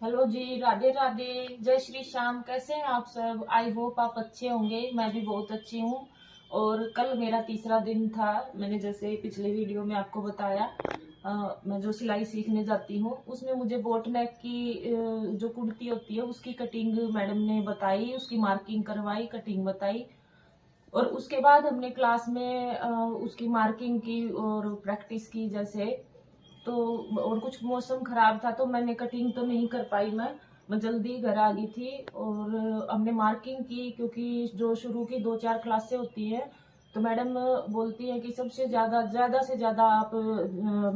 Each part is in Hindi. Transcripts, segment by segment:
हेलो जी, राधे राधे, जय श्री श्याम। कैसे हैं आप सब? आई होप आप अच्छे होंगे। मैं भी बहुत अच्छी हूँ। और कल मेरा तीसरा दिन था। मैंने जैसे पिछले वीडियो में आपको बताया, मैं जो सिलाई सीखने जाती हूँ उसमें मुझे बोट नेक की जो कुर्ती होती है उसकी कटिंग मैडम ने बताई, उसकी मार्किंग करवाई, कटिंग बताई। और उसके बाद हमने क्लास में उसकी मार्किंग की और प्रैक्टिस की जैसे। तो और कुछ मौसम खराब था तो मैंने कटिंग तो नहीं कर पाई। मैं जल्दी घर आ गई थी। और हमने मार्किंग की, क्योंकि जो शुरू की 2-4 क्लासें होती हैं तो मैडम बोलती है कि सबसे ज्यादा से ज्यादा आप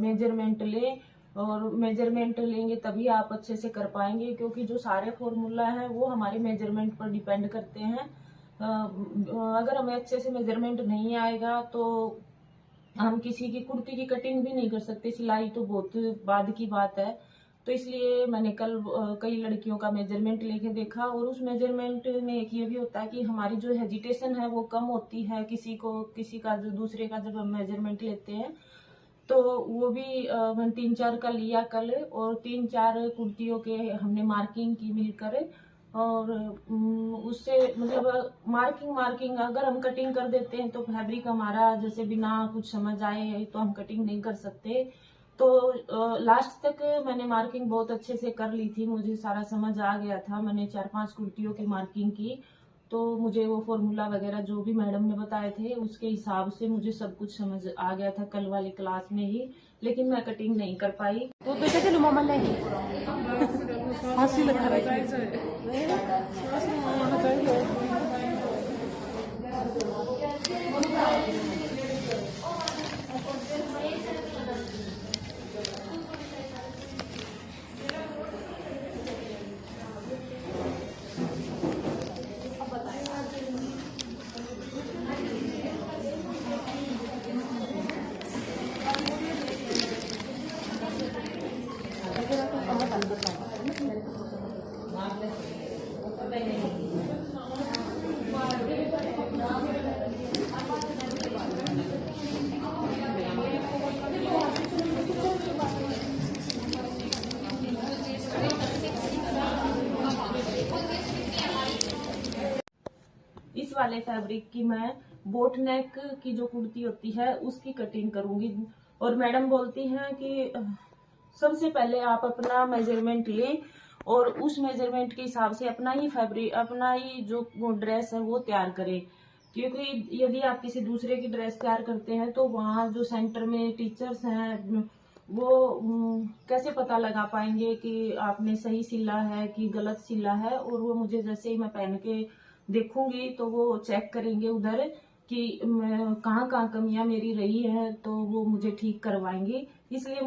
मेजरमेंट लें, और मेजरमेंट लेंगे तभी आप अच्छे से कर पाएंगे, क्योंकि जो सारे फॉर्मूला हैं वो हमारे मेजरमेंट पर डिपेंड करते हैं। अगर हमें अच्छे से मेजरमेंट नहीं आएगा तो हम किसी की कुर्ती की कटिंग भी नहीं कर सकते। सिलाई तो बहुत बाद की बात है। तो इसलिए मैंने कल कई लड़कियों का मेजरमेंट लेके देखा, और उस मेजरमेंट में एक ये भी होता है कि हमारी जो हेजिटेशन है वो कम होती है। किसी का जो दूसरे का जब हम मेजरमेंट लेते हैं तो वो भी मैंने 3-4 का लिया कल, और 3-4 कुर्तियों के हमने मार्किंग की मिलकर। और उससे मतलब मार्किंग अगर हम कटिंग कर देते हैं तो फैब्रिक हमारा जैसे बिना कुछ समझ आए तो हम कटिंग नहीं कर सकते। तो लास्ट तक मैंने मार्किंग बहुत अच्छे से कर ली थी, मुझे सारा समझ आ गया था। मैंने 4-5 कुर्तियों की मार्किंग की, तो मुझे वो फॉर्मूला वगैरह जो भी मैडम ने बताए थे उसके हिसाब से मुझे सब कुछ समझ आ गया था कल वाली क्लास में ही। लेकिन मैं कटिंग नहीं कर पाई। तो बेटा चलो मामा नहीं हंसी लगा रही इस वाले फैब्रिक की मैं बोट नेक की जो कुर्ती होती है उसकी कटिंग करूंगी। और मैडम बोलती हैं कि सबसे पहले आप अपना मेजरमेंट लें और उस मेजरमेंट के हिसाब से अपना ही फैब्रिक, अपना ही जो ड्रेस है वो तैयार करें। क्योंकि यदि आप किसी दूसरे की ड्रेस तैयार करते हैं तो वहाँ जो सेंटर में टीचर्स हैं वो कैसे पता लगा पाएंगे कि आपने सही सिला है कि गलत सिला है। और वो मुझे जैसे ही मैं पहन के देखूंगी तो वो चेक करेंगे उधर कि कहाँ कहाँ कमियां मेरी रही है, तो वो मुझे ठीक करवाएंगे। इसलिए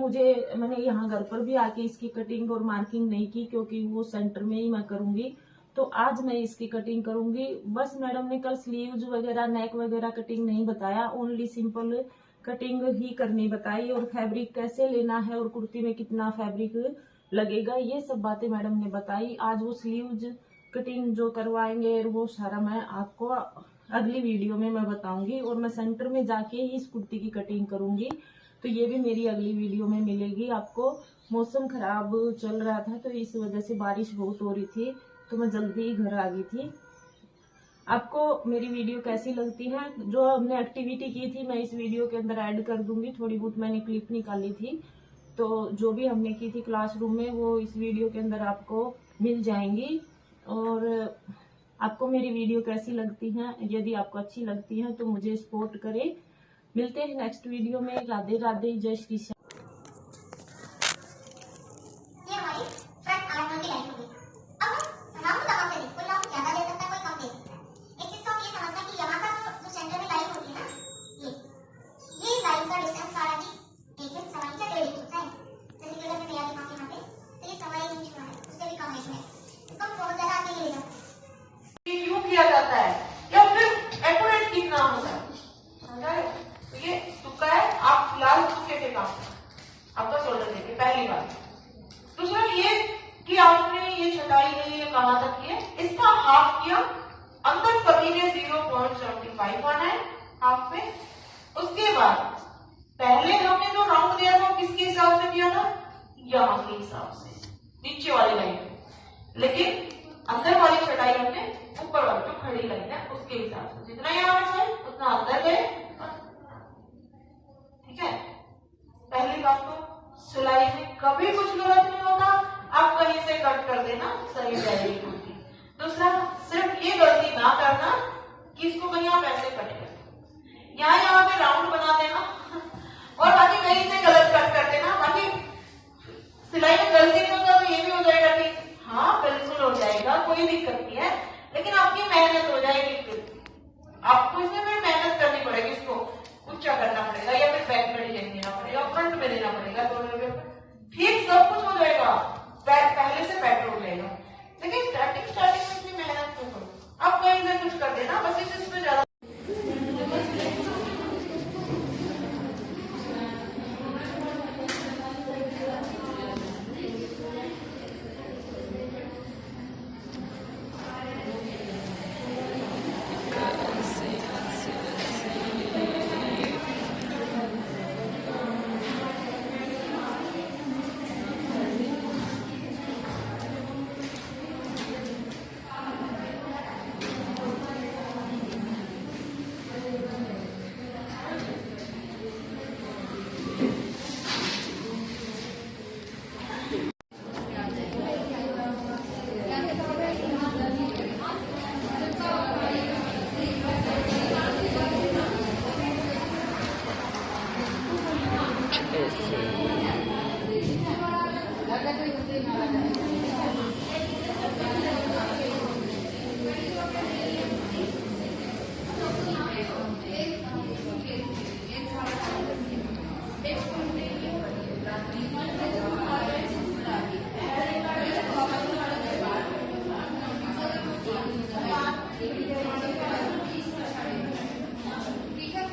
मैंने यहाँ घर पर भी आके इसकी कटिंग और मार्किंग नहीं की, क्योंकि वो सेंटर में ही मैं करूंगी। तो आज मैं इसकी कटिंग करूंगी। बस मैडम ने कल स्लीव्स वगैरह, नेक वगैरह कटिंग नहीं बताया, ओनली सिंपल कटिंग ही करनी बताई। और फैब्रिक कैसे लेना है और कुर्ती में कितना फैब्रिक लगेगा, ये सब बातें मैडम ने बताई। आज वो स्लीव्स कटिंग जो करवाएंगे वो सारा मैं आपको अगली वीडियो में मैं बताऊंगी। और मैं सेंटर में जाके ही इस कुर्ती की कटिंग करूंगी, तो ये भी मेरी अगली वीडियो में मिलेगी आपको। मौसम खराब चल रहा था तो इस वजह से बारिश बहुत हो रही थी, तो मैं जल्दी ही घर आ गई थी। आपको मेरी वीडियो कैसी लगती है? जो हमने एक्टिविटी की थी मैं इस वीडियो के अंदर ऐड कर दूंगी, थोड़ी बहुत मैंने क्लिप निकाली थी। तो जो भी हमने की थी क्लासरूम में वो इस वीडियो के अंदर आपको मिल जाएंगी। और आपको मेरी वीडियो कैसी लगती है? यदि आपको अच्छी लगती है तो मुझे सपोर्ट करें। मिलते हैं नेक्स्ट वीडियो में। राधे राधे, जय श्री श्याम। क्यों किया जाता है या फिर एक्यूरेट कितना होता है, समझा है? तो ये तुक्का है, आप फिलहाल तुक्के पे काम आपका शोल्डर देखिए, पहली बात। दूसरा ये कि आपने ये छटाई नहीं है कहां तक की है, इसका हाफ किया, अंदर सभी ने 0.75 आना है हाफ में। उसके बाद पहले हमने जो राउंड दिया था किसके हिसाब से दिया था, यहाँ के हिसाब से, नीचे वाली लाइन लेकिन अंदर वाली चटाई हमने ऊपर वाली जो खड़ी लाइन है उसके हिसाब से, जितना यहाँ है उतना अंदर गए। ठीक है, पहली बात तो सिलाई में कभी कुछ गलत नहीं होता, आप कहीं से कट कर देना, सही जाएगी कुर्ती। दूसरा, सिर्फ ये गलती ना करना कि इसको कहीं आप ऐसे कट कर यहाँ पे राउंड बना देना और बाकी कहीं से गलत कट कर देना। बाकी सिलाई में गलती नहीं होगा तो ये भी हो जाएगा कि हाँ बिल्कुल हो जाएगा, कोई दिक्कत नहीं है, लेकिन आपकी मेहनत हो जाएगी। फिर आपको इसमें फिर मेहनत करनी पड़ेगी, इसको ऊंचा करना पड़ेगा या फिर बैक में डिजाइन देना पड़ेगा, फ्रंट में देना पड़ेगा, दोनों में ठीक सब कुछ हो जाएगा, पहले से बेटर हो जाएगा। लेकिन स्टार्टिंग में इतनी मेहनत क्यों करो, आप कहीं से कुछ कर देना, बस इसमें ज्यादा ठीक है।